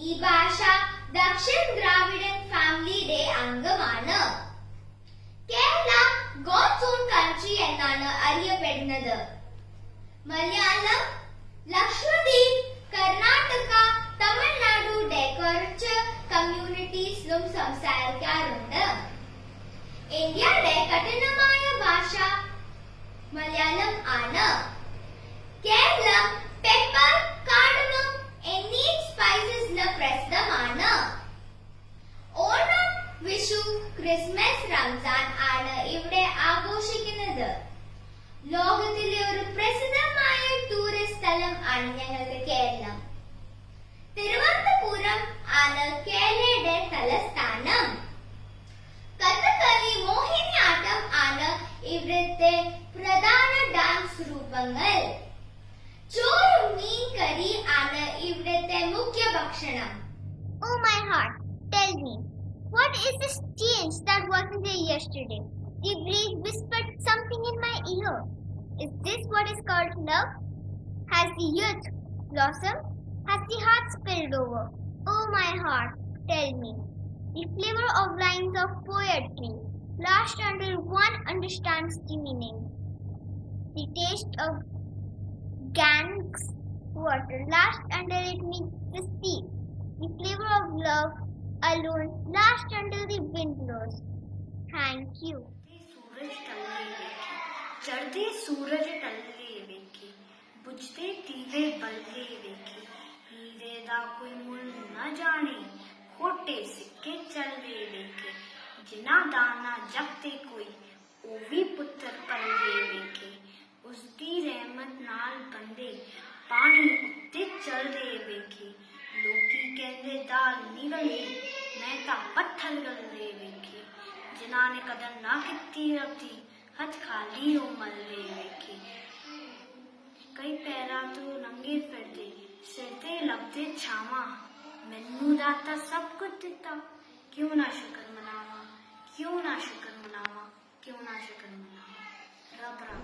ഈ ഭാഷ ദക്ഷിൺ ദ്രാവിഡൻ ഫാമിലിയുടെ അംഗമാണ്. കേരള ഗോഡ്സ് ഓൺ കൺട്രി എന്നാണ് അറിയപ്പെടുന്നത്. മലയാളം, ലക്ഷദ്വീപ്, കർണാടക, തമിഴ്നാടുടെ കുറച്ച് കമ്മ്യൂണിറ്റീസിലും സംസാരിക്കാറുണ്ട്. ഇന്ത്യയുടെ കഠിനമായ ഭാഷ മലയാളം ആണ്. കേരളം പെപ്പർ, കാർഡമം എന്നീ സ്പൈസസിന് പ്രസിദ്ധമാണ്. ഓണം, വിഷു, ക്രിസ്മസ്, റംസാൻ ആണ് ഇവിടെ ആഘോഷിക്കുന്നത്. ലോകത്തിലെ ഒരു പ്രസിദ്ധമായ ടൂറിസ്റ്റ് സ്ഥലം ആണ് ഞങ്ങളുടെ കേരളം. തിരുവനന്തപുരം ആണ് കേരളയുടെ തലസ്ഥാനം. കഥകളി, മോഹിനിയാട്ടം ആണ് ഇവിടുത്തെ പ്രധാന ഡാൻസ് രൂപങ്ങൾ. ചോറും മീൻ കറി ആണ് ഇവിടുത്തെ മുഖ്യ ഭക്ഷണം. Oh my heart, tell me, what is this change that wasn't there yesterday? The breeze whispered something in my ear. Is this what is called love? Has the youth blossomed? Has the heart spilled over? Oh my heart, tell me. The flavor of lines of poetry, lashed until one understands the meaning. The taste of Ganges water, lashed until it meets the sea. The flavor of love alone, lashed until the wind blows. Thank you. चढ़ते सूरज टलदे वेखे, बुझते दीवे बलदे वेखे, हीरे दा कोई मुल न जाने, खोटे सिक्के चलदे वेखे, जिना दाना जगते कोई, ओ भी पुत्र पलदे वेखे, उसदी रहमत नाल बंदे, पानी उत्ते चलदे वेखे, लोकी कहंदे दाल निगलदी, मैं तां पत्थर गलदे वेखे, जिना ने कदर ना कीती रखती, हथ खाली हो मलदे वेखे, कई पैरा तो नंगे फिरदे, सिर ते लगदे छावां, मैनू दाता सब कुछ दिता, क्यों ना शुक्र मनावा, क्यों ना शुक्र मनावा, क्यों ना शुक्र मनावा, रब रब।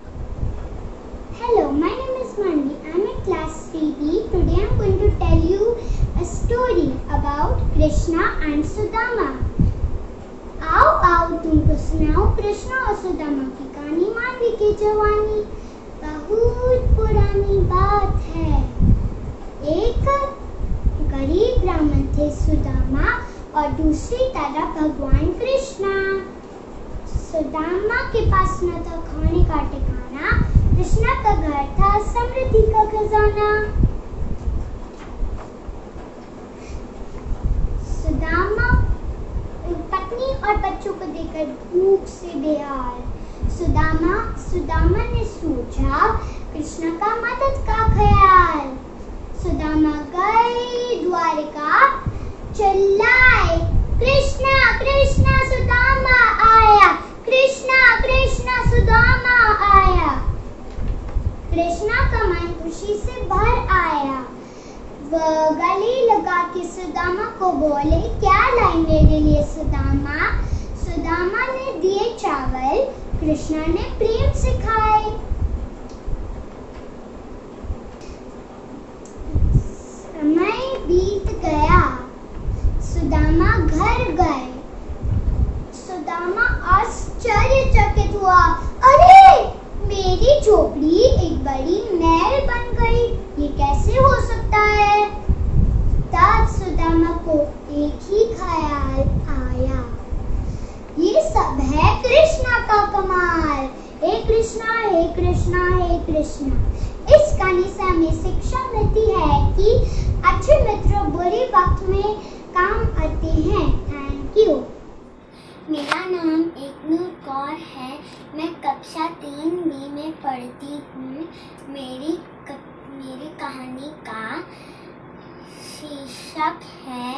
Hello, my name is Manvi. I am in class 3B. Today I am going to tell you a story about Krishna and Sudama. आओ आओ तुमको सुनाओ कृष्णा और सुदामा की कहानी। मानवी की जवानी बहुत पुरानी बात है। एक गरीब ब्राह्मण थे सुदामा और दूसरी तरफ भगवान कृष्णा। सुदामा के पास न था खाने का ठिकाना, कृष्णा का घर था समृद्धि का खजाना। सुदामा पत्नी और बच्चों को देखकर भूख से बेहाल। सुदामा ने सोचा कृष्णा का मदद का ख्याल। सुदामा गए द्वारका, चिल्लाए कृष्णा कृष्णा सुदामा आया, कृष्णा कृष्णा सुदामा आया। कृष्णा का मन खुशी से भर आया। वह गले लगा के सुदामा को बोले, क्या लाई मेरे लिए सुदामा? सुदामा ने दिए चावल, कृष्णा ने प्रेम से खाए। समय बीत गया, सुदामा घर गए। सुदामा आश्चर्यचकित हुआ, अरे मेरी झोपड़ी एक बड़ी महल बन गई, ये कैसे हो सकता है? तब सुदामा को एक ही ख्याल आया, ये सब है कृष्णा का कमाल। हे कृष्णा हे कृष्णा हे कृष्णा। इस कहानी से हमें शिक्षा मिलती है कि अच्छे मित्र बुरे वक्त में काम आते हैं। Thank you. मेरा नाम एकनूर कौर है। मैं कक्षा 3B में पढ़ती हूँ। मेरी कहानी का शीर्षक है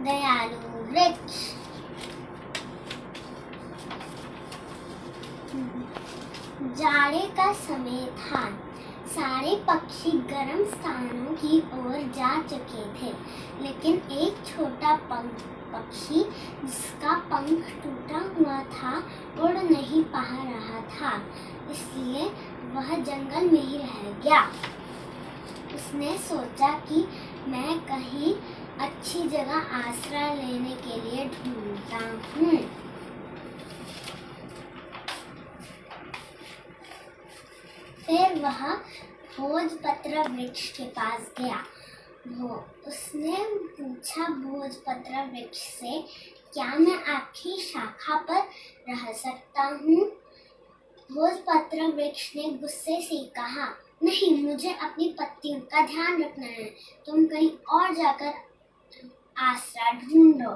दयालु वृक्ष। जाड़े का समय था। सारे पक्षी गर्म स्थानों की ओर जा चुके थे, लेकिन एक छोटा पक्षी जिसका पंख टूटा हुआ था उड़ नहीं पा रहा था, इसलिए वह जंगल में ही रह गया। उसने सोचा कि मैं कहीं अच्छी जगह आसरा लेने के लिए ढूंढता हूँ। फिर वह भोजपत्र वृक्ष के पास गया। उसने पूछा भोजपत्र वृक्ष से, क्या मैं आपकी शाखा पर रह सकता हूँ? भोजपत्र वृक्ष ने गुस्से से कहा, नहीं, मुझे अपनी पत्तियों का ध्यान रखना है। तुम कहीं और जाकर आसरा ढूंढो।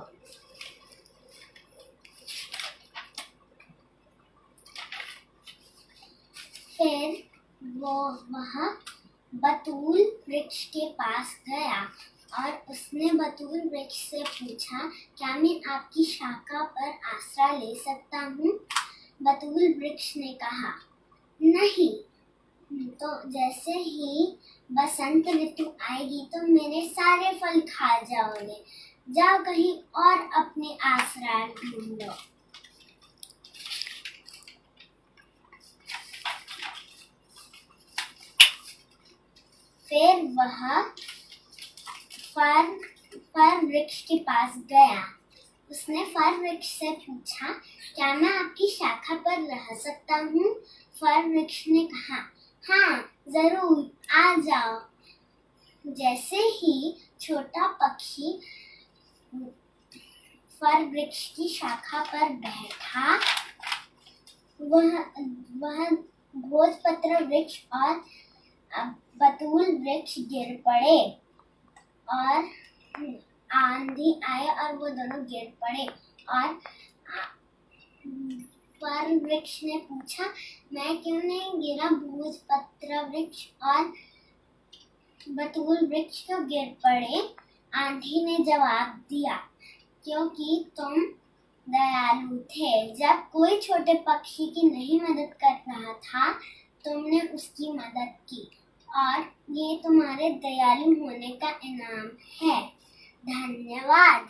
फिर वह बतूल वृक्ष के पास गया और उसने बतूल वृक्ष से पूछा, क्या मैं आपकी शाखा पर आसरा ले सकता हूँ? बतूल वृक्ष ने कहा, नहीं। तो जैसे ही बसंत ऋतु आएगी तो मेरे सारे फल खा जाओगे। जाओ कहीं और अपने आसरा ढूंढो। फिर वह फर वृक्ष के पास गया। उसने फर वृक्ष से पूछा, क्या मैं आपकी शाखा पर रह सकता हूँ? फर वृक्ष ने कहा, हाँ जरूर, आ जाओ। जैसे ही छोटा पक्षी फर वृक्ष की शाखा पर बैठा, वह भोजपत्र वृक्ष और बतूल वृक्ष गिर पड़े और आंधी आए और वो दोनों गिर पड़े। और फर वृक्ष ने पूछा, मैं क्यों नहीं गिरा? भोजपत्र वृक्ष और बतूल वृक्ष क्यों गिर पड़े? आंधी ने जवाब दिया, क्योंकि तुम दयालु थे। जब कोई छोटे पक्षी की नहीं मदद कर रहा था, तुमने उसकी मदद की और ये तुम्हारे दयालु होने का इनाम है। धन्यवाद।